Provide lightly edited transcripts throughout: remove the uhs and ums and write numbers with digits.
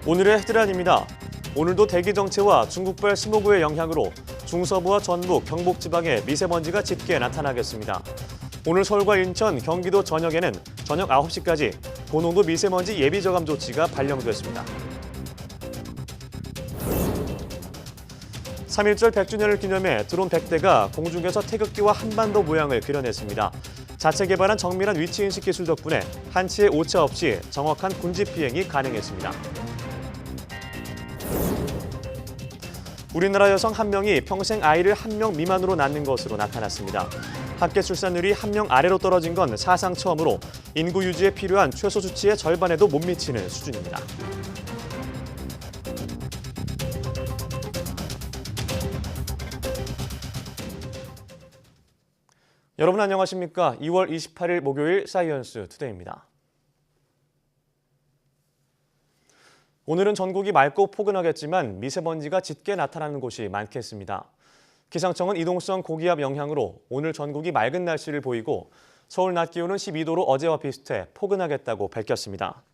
오늘의 헤드라인입니다. 오늘도 대기 정체와 중국발 스모그의 영향으로 중서부와 전북, 경북 지방에 미세먼지가 짙게 나타나겠습니다. 오늘 서울과 인천, 경기도 전역에는 저녁 9시까지 고농도 미세먼지 예비 저감 조치가 발령됐습니다. 3.1절 100주년을 기념해 드론 100대가 공중에서 태극기와 한반도 모양을 그려냈습니다. 자체 개발한 정밀한 위치인식 기술 덕분에 한치의 오차 없이 정확한 군집 비행이 가능했습니다. 우리나라 여성 1명이 평생 아이를 1명 미만으로 낳는 것으로 나타났습니다. 합계 출산율이 1명 아래로 떨어진 건 사상 처음으로 인구 유지에 필요한 최소 수치의 절반에도 못 미치는 수준입니다. 여러분 안녕하십니까? 2월 28일 목요일 사이언스 투데이입니다. 오늘은 전국이 맑고 포근하겠지만 미세먼지가 짙게 나타나는 곳이 많겠습니다. 기상청은 이동성 고기압 영향으로 오늘 전국이 맑은 날씨를 보이고 서울 낮 기온은 12도로 어제와 비슷해 포근하겠다고 밝혔습니다.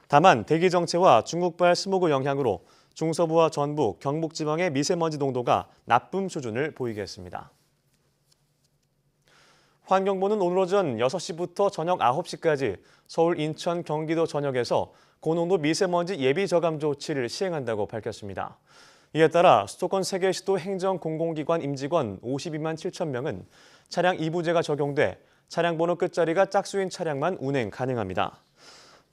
다만 대기 정체와 중국발 스모그 영향으로 중서부와 전북, 경북 지방의 미세먼지 농도가 나쁨 수준을 보이겠습니다. 환경부는 오늘 오전 6시부터 저녁 9시까지 서울, 인천, 경기도 전역에서 고농도 미세먼지 예비 저감 조치를 시행한다고 밝혔습니다. 이에 따라 수도권 3개 시도 행정공공기관 임직원 52만 7천 명은 차량 이부제가 적용돼 차량 번호 끝자리가 짝수인 차량만 운행 가능합니다.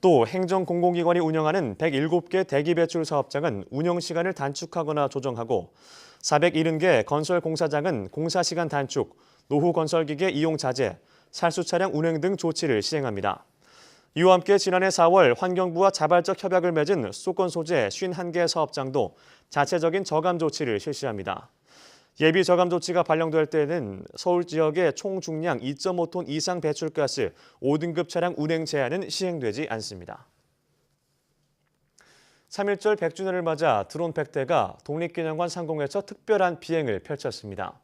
또 행정공공기관이 운영하는 107개 대기 배출 사업장은 운영 시간을 단축하거나 조정하고 470개 건설 공사장은 공사 시간 단축, 노후 건설기계 이용 자제, 살수 차량 운행 등 조치를 시행합니다. 이와 함께 지난해 4월 환경부와 자발적 협약을 맺은 수도권 소재 51개 사업장도 자체적인 저감 조치를 실시합니다. 예비 저감 조치가 발령될 때에는 서울 지역의 총 중량 2.5톤 이상 배출가스 5등급 차량 운행 제한은 시행되지 않습니다. 3.1절 100주년을 맞아 드론 100대가 독립기념관 상공에서 특별한 비행을 펼쳤습니다.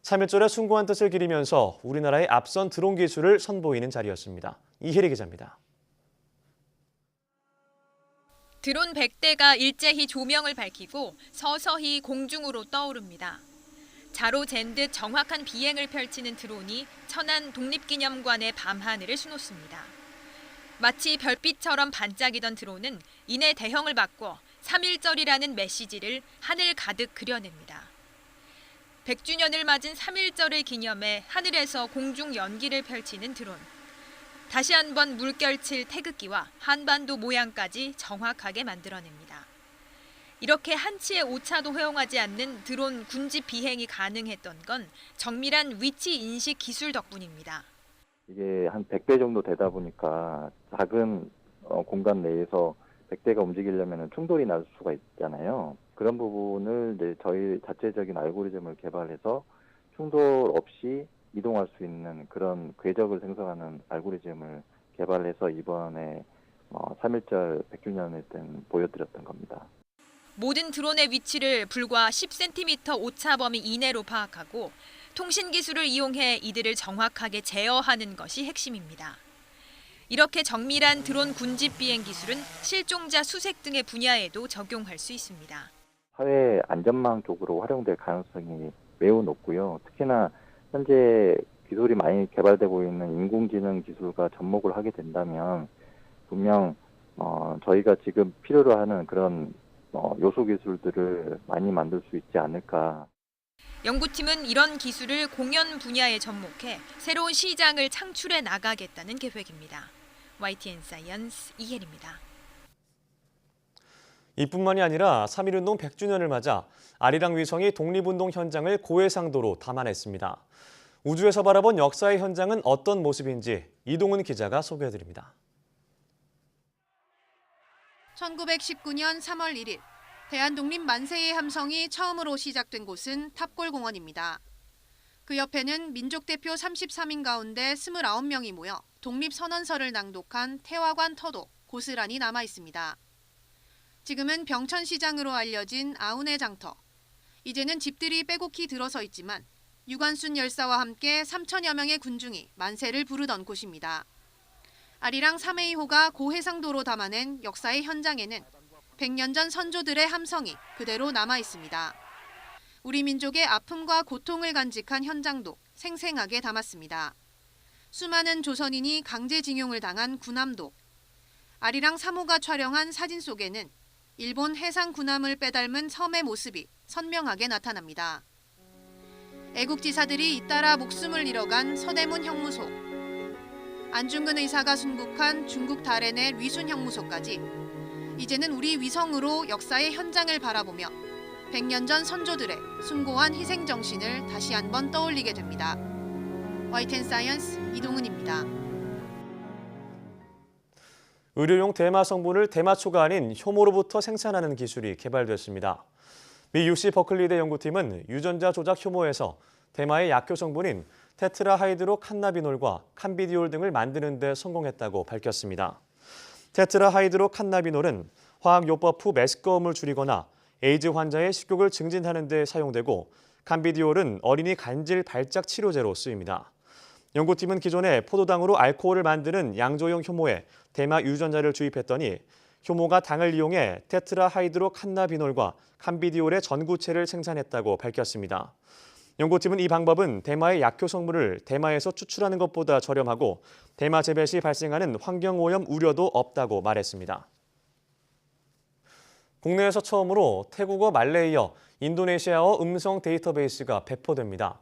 3.1절의 숭고한 뜻을 기리면서 우리나라의 앞선 드론 기술을 선보이는 자리였습니다. 이혜리 기자입니다. 드론 100대가 일제히 조명을 밝히고 서서히 공중으로 떠오릅니다. 자로 잰 듯 정확한 비행을 펼치는 드론이 천안 독립기념관의 밤하늘을 수놓습니다. 마치 별빛처럼 반짝이던 드론은 이내 대형을 바꿔 3.1절이라는 메시지를 하늘 가득 그려냅니다. 100주년을 맞은 3.1절을 기념해 하늘에서 공중 연기를 펼치는 드론. 다시 한번 물결칠 태극기와 한반도 모양까지 정확하게 만들어냅니다. 이렇게 한치의 오차도 허용하지 않는 드론 군집 비행이 가능했던 건 정밀한 위치 인식 기술 덕분입니다. 이게 한 100배 정도 되다 보니까 작은 공간 내에서 100대가 움직이려면 충돌이 날 수가 있잖아요. 그런 부분을 이제 저희 자체적인 알고리즘을 개발해서 충돌 없이 이동할 수 있는 그런 궤적을 생성하는 알고리즘을 개발해서 이번에 3.1절 100주년일 땐 보여드렸던 겁니다. 모든 드론의 위치를 불과 10cm 오차 범위 이내로 파악하고 통신 기술을 이용해 이들을 정확하게 제어하는 것이 핵심입니다. 이렇게 정밀한 드론 군집 비행 기술은 실종자 수색 등의 분야에도 적용할 수 있습니다. 사회 안전망 쪽으로 활용될 가능성이 매우 높고요. 특히나 현재 기술이 많이 개발되고 있는 인공지능 기술과 접목을 하게 된다면 분명 저희가 지금 필요로 하는 그런 요소 기술들을 많이 만들 수 있지 않을까. 연구팀은 이런 기술을 공연 분야에 접목해 새로운 시장을 창출해 나가겠다는 계획입니다. YTN 사이언스 이혜리입니다. 이뿐만이 아니라 3.1운동 100주년을 맞아 아리랑 위성이 독립운동 현장을 고해상도로 담아냈습니다. 우주에서 바라본 역사의 현장은 어떤 모습인지 이동훈 기자가 소개해드립니다. 1919년 3월 1일 대한독립 만세의 함성이 처음으로 시작된 곳은 탑골공원입니다. 그 옆에는 민족대표 33인 가운데 29명이 모여 독립선언서를 낭독한 태화관 터도 고스란히 남아 있습니다. 지금은 병천시장으로 알려진 아운의 장터. 이제는 집들이 빼곡히 들어서 있지만 유관순 열사와 함께 3천여 명의 군중이 만세를 부르던 곳입니다. 아리랑 3A호가 고해상도로 담아낸 역사의 현장에는 100년 전 선조들의 함성이 그대로 남아 있습니다. 우리 민족의 아픔과 고통을 간직한 현장도 생생하게 담았습니다. 수많은 조선인이 강제징용을 당한 군함도, 아리랑 3호가 촬영한 사진 속에는 일본 해상 군함을 빼닮은 섬의 모습이 선명하게 나타납니다. 애국지사들이 잇따라 목숨을 잃어간 서대문 형무소, 안중근 의사가 순국한 중국 다롄의 리순 형무소까지 이제는 우리 위성으로 역사의 현장을 바라보며 100년 전 선조들의 숭고한 희생 정신을 다시 한번 떠올리게 됩니다. YTN-사이언스 이동은입니다. 의료용 대마 성분을 대마초가 아닌 효모로부터 생산하는 기술이 개발됐습니다. 미 UC 버클리대 연구팀은 유전자 조작 효모에서 대마의 약효 성분인 테트라하이드로칸나비놀과 칸비디올 등을 만드는 데 성공했다고 밝혔습니다. 테트라하이드로칸나비놀은 화학요법 후 메스꺼움을 줄이거나 에이즈 환자의 식욕을 증진하는 데 사용되고 칸비디올은 어린이 간질 발작 치료제로 쓰입니다. 연구팀은 기존에 포도당으로 알코올을 만드는 양조용 효모에 대마 유전자를 주입했더니 효모가 당을 이용해 테트라하이드로칸나비놀과 칸비디올의 전구체를 생산했다고 밝혔습니다. 연구팀은 이 방법은 대마의 약효 성분을 대마에서 추출하는 것보다 저렴하고 대마 재배 시 발생하는 환경오염 우려도 없다고 말했습니다. 국내에서 처음으로 태국어, 말레이어, 인도네시아어 음성 데이터베이스가 배포됩니다.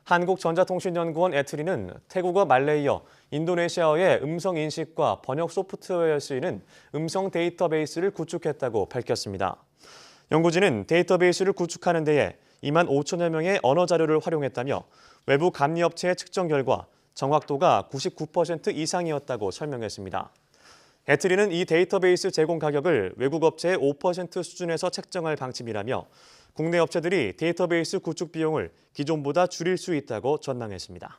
한국전자통신연구원 에트리는 태국어, 말레이어, 인도네시아어의 음성 인식과 번역 소프트웨어에 쓰이는 음성 데이터베이스를 구축했다고 밝혔습니다. 연구진은 데이터베이스를 구축하는 데에 2만 5천여 명의 언어 자료를 활용했다며 외부 감리업체의 측정 결과 정확도가 99% 이상이었다고 설명했습니다. 에트리는 이 데이터베이스 제공 가격을 외국 업체의 5% 수준에서 책정할 방침이라며 국내 업체들이 데이터베이스 구축 비용을 기존보다 줄일 수 있다고 전망했습니다.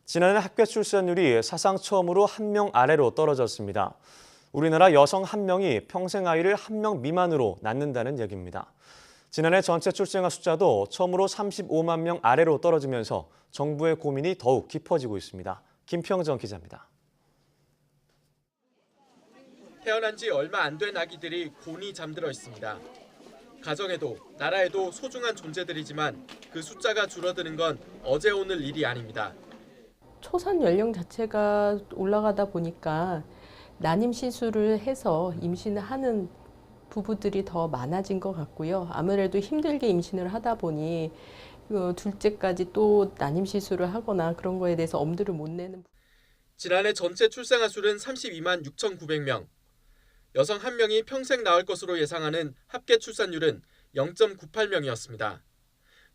지난해 합계 출산율이 사상 처음으로 1명 아래로 떨어졌습니다. 우리나라 여성 1명이 평생 아이를 1명 미만으로 낳는다는 얘기입니다. 지난해 전체 출생아 숫자도 처음으로 35만 명 아래로 떨어지면서 정부의 고민이 더욱 깊어지고 있습니다. 김평정 기자입니다. 태어난 지 얼마 안 된 아기들이 곤히 잠들어 있습니다. 가정에도 나라에도 소중한 존재들이지만 그 숫자가 줄어드는 건 어제 오늘 일이 아닙니다. 초산 연령 자체가 올라가다 보니까 난임 시술을 해서 임신을 하는 부부들이 더 많아진 것 같고요. 아무래도 힘들게 임신을 하다 보니 둘째까지 또 난임 시술을 하거나 그런 거에 대해서 엄두를 못 내는. 지난해 전체 출생아 수는 32만 6,900명. 여성 1명이 평생 낳을 것으로 예상하는 합계 출산율은 0.98명이었습니다.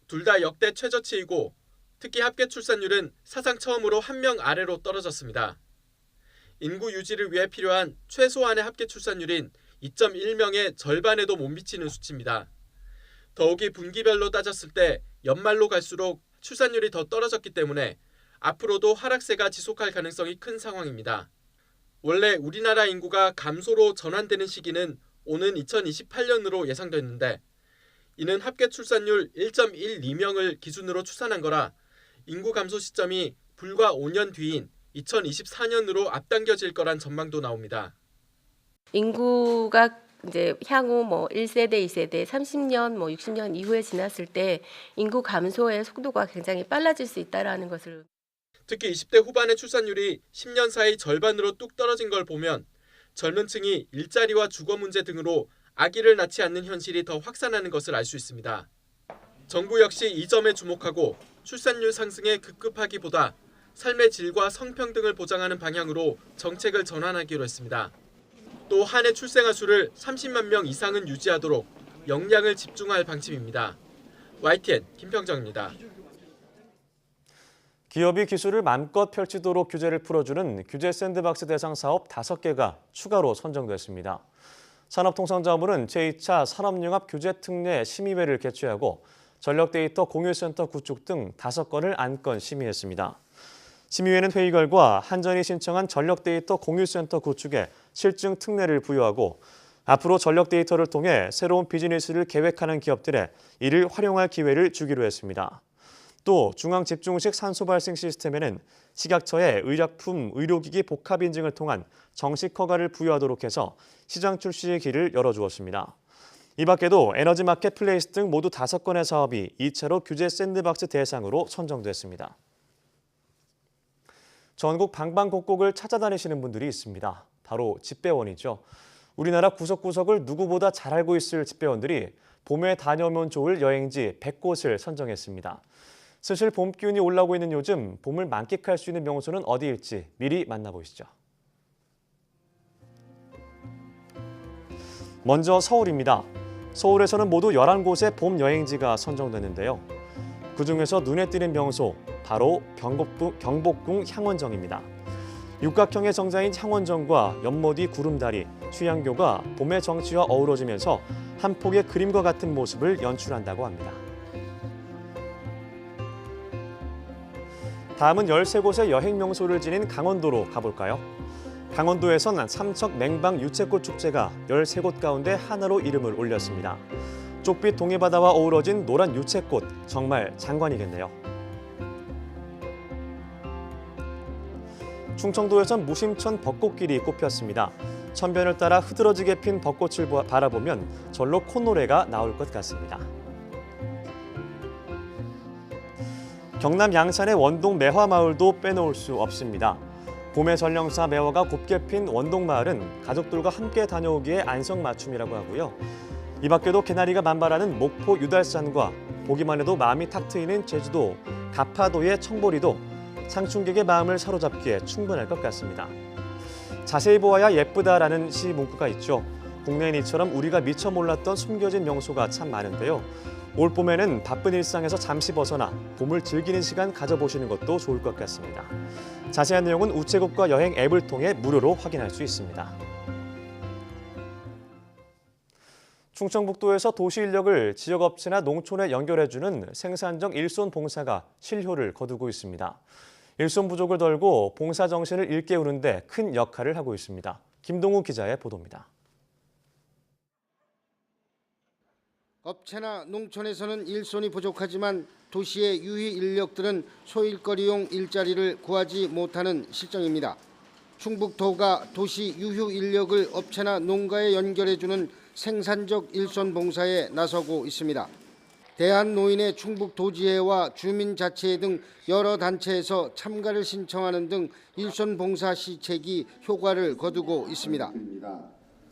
둘 다 역대 최저치이고 특히 합계 출산율은 사상 처음으로 1명 아래로 떨어졌습니다. 인구 유지를 위해 필요한 최소한의 합계 출산율인 2.1명의 절반에도 못 미치는 수치입니다. 더욱이 분기별로 따졌을 때 연말로 갈수록 출산율이 더 떨어졌기 때문에 앞으로도 하락세가 지속할 가능성이 큰 상황입니다. 원래 우리나라 인구가 감소로 전환되는 시기는 오는 2028년으로 예상됐는데 이는 합계 출산율 1.12명을 기준으로 추산한 거라 인구 감소 시점이 불과 5년 뒤인 2024년으로 앞당겨질 거란 전망도 나옵니다. 인구가 이제 향후 1세대, 2세대, 30년, 60년 이후에 지났을 때 인구 감소의 속도가 굉장히 빨라질 수 있다라는 것을. 특히 20대 후반의 출산율이 10년 사이 절반으로 뚝 떨어진 걸 보면 젊은 층이 일자리와 주거 문제 등으로 아기를 낳지 않는 현실이 더 확산하는 것을 알 수 있습니다. 정부 역시 이 점에 주목하고 출산율 상승에 급급하기보다 삶의 질과 성평등을 보장하는 방향으로 정책을 전환하기로 했습니다. 또 한 해 출생아 수를 30만 명 이상은 유지하도록 역량을 집중할 방침입니다. YTN 김평정입니다. 기업이 기술을 마음껏 펼치도록 규제를 풀어주는 규제 샌드박스 대상 사업 5개가 추가로 선정됐습니다. 산업통상자원부는 제2차 산업융합 규제특례 심의회를 개최하고 전력데이터 공유센터 구축 등 5건을 안건 심의했습니다. 심의회는 회의 결과 한전이 신청한 전력데이터 공유센터 구축에 실증 특례를 부여하고 앞으로 전력데이터를 통해 새로운 비즈니스를 계획하는 기업들에 이를 활용할 기회를 주기로 했습니다. 또 중앙집중식 산소 발생 시스템에는 식약처의 의약품, 의료기기 복합 인증을 통한 정식 허가를 부여하도록 해서 시장 출시의 길을 열어주었습니다. 이 밖에도 에너지 마켓플레이스 등 모두 5건의 사업이 2차로 규제 샌드박스 대상으로 선정됐습니다. 전국 방방곡곡을 찾아다니시는 분들이 있습니다. 바로 집배원이죠. 우리나라 구석구석을 누구보다 잘 알고 있을 집배원들이 봄에 다녀오면 좋을 여행지 100곳을 선정했습니다. 슬슬 봄 기운이 올라오고 있는 요즘 봄을 만끽할 수 있는 명소는 어디일지 미리 만나보시죠. 먼저 서울입니다. 서울에서는 모두 11곳의 봄 여행지가 선정됐는데요. 그중에서 눈에 띄는 명소, 바로 경복궁 향원정입니다. 육각형의 정자인 향원정과 연못이 구름다리, 휴양교가 봄의 정취와 어우러지면서 한 폭의 그림과 같은 모습을 연출한다고 합니다. 다음은 13곳의 여행 명소를 지닌 강원도로 가볼까요? 강원도에선 삼척 맹방 유채꽃 축제가 13곳 가운데 하나로 이름을 올렸습니다. 쪽빛 동해바다와 어우러진 노란 유채꽃, 정말 장관이겠네요. 충청도에선 무심천 벚꽃길이 꽃폈습니다. 천변을 따라 흐드러지게 핀 벚꽃을 바라보면 절로 콧노래가 나올 것 같습니다. 경남 양산의 원동 매화마을도 빼놓을 수 없습니다. 봄의 전령사 매화가 곱게 핀 원동마을은 가족들과 함께 다녀오기에 안성맞춤이라고 하고요. 이 밖에도 개나리가 만발하는 목포 유달산과 보기만 해도 마음이 탁 트이는 제주도 가파도의 청보리도 상충객의 마음을 사로잡기에 충분할 것 같습니다. 자세히 보아야 예쁘다라는 시 문구가 있죠. 국내인 이처럼 우리가 미처 몰랐던 숨겨진 명소가 참 많은데요. 올 봄에는 바쁜 일상에서 잠시 벗어나 봄을 즐기는 시간 가져보시는 것도 좋을 것 같습니다. 자세한 내용은 우체국과 여행 앱을 통해 무료로 확인할 수 있습니다. 충청북도에서 도시 인력을 지역업체나 농촌에 연결해주는 생산적 일손 봉사가 실효를 거두고 있습니다. 일손 부족을 덜고 봉사 정신을 일깨우는 데 큰 역할을 하고 있습니다. 김동우 기자의 보도입니다. 업체나 농촌에서는 일손이 부족하지만 도시의 유희 인력들은 소일거리용 일자리를 구하지 못하는 실정입니다. 충북도가 도시 유휴 인력을 업체나 농가에 연결해주는 생산적 일손 봉사에 나서고 있습니다. 대한노인의 충북도지회와 주민자치회 등 여러 단체에서 참가를 신청하는 등 일손 봉사 시책이 효과를 거두고 있습니다.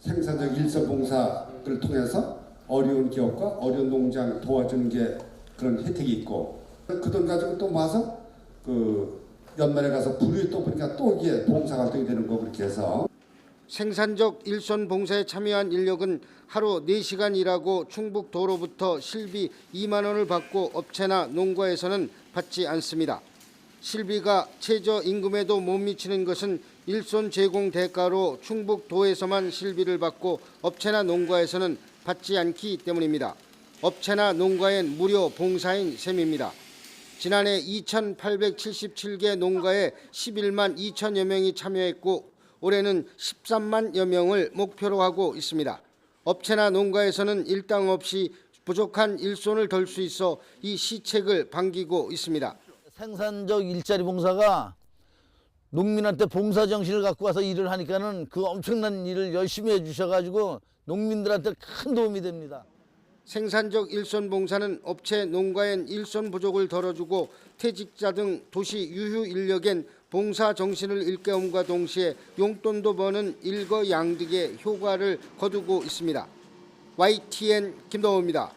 생산적 일손 봉사를 통해서 어려운 기업과 어려운 농장 도와주는 게 그런 혜택이 있고 그 돈 가지고 또 모아서 그 연말에 가서 불이 또 보니까 또 이게 봉사 활동이 되는 거 그렇게 해서 생산적 일손 봉사에 참여한 인력은 하루 4시간 일하고 충북도로부터 실비 2만 원을 받고 업체나 농가에서는 받지 않습니다. 실비가 최저임금에도 못 미치는 것은 일손 제공 대가로 충북도에서만 실비를 받고 업체나 농가에서는 받지 않기 때문입니다. 업체나 농가엔 무료 봉사인 셈입니다. 지난해 2,877개 농가에 11만 2천여 명이 참여했고 올해는 13만여 명을 목표로 하고 있습니다. 업체나 농가에서는 일당 없이 부족한 일손을 덜 수 있어 이 시책을 반기고 있습니다. 생산적 일자리 봉사가 농민한테 봉사 정신을 갖고 와서 일을 하니까는 그 엄청난 일을 열심히 해주셔가지고 농민들한테 큰 도움이 됩니다. 생산적 일손 봉사는 업체 농가엔 일손 부족을 덜어주고 퇴직자 등 도시 유휴 인력엔 봉사 정신을 일깨움과 동시에 용돈도 버는 일거양득의 효과를 거두고 있습니다. YTN 김동호입니다.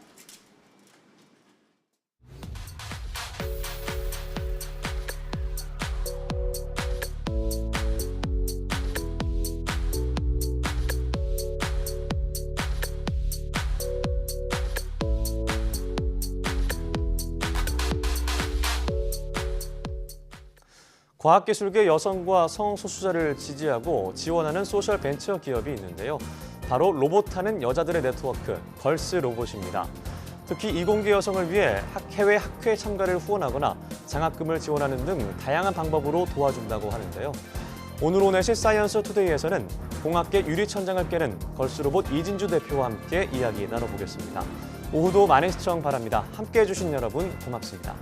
과학기술계 여성과 성소수자를 지지하고 지원하는 소셜 벤처 기업이 있는데요. 바로 로봇하는 여자들의 네트워크, 걸스 로봇입니다. 특히 이공계 여성을 위해 해외 학회 참가를 후원하거나 장학금을 지원하는 등 다양한 방법으로 도와준다고 하는데요. 오늘 오넷시 사이언스 투데이에서는 공학계 유리천장을 깨는 걸스 로봇 이진주 대표와 함께 이야기 나눠보겠습니다. 오후도 많은 시청 바랍니다. 함께해 주신 여러분 고맙습니다.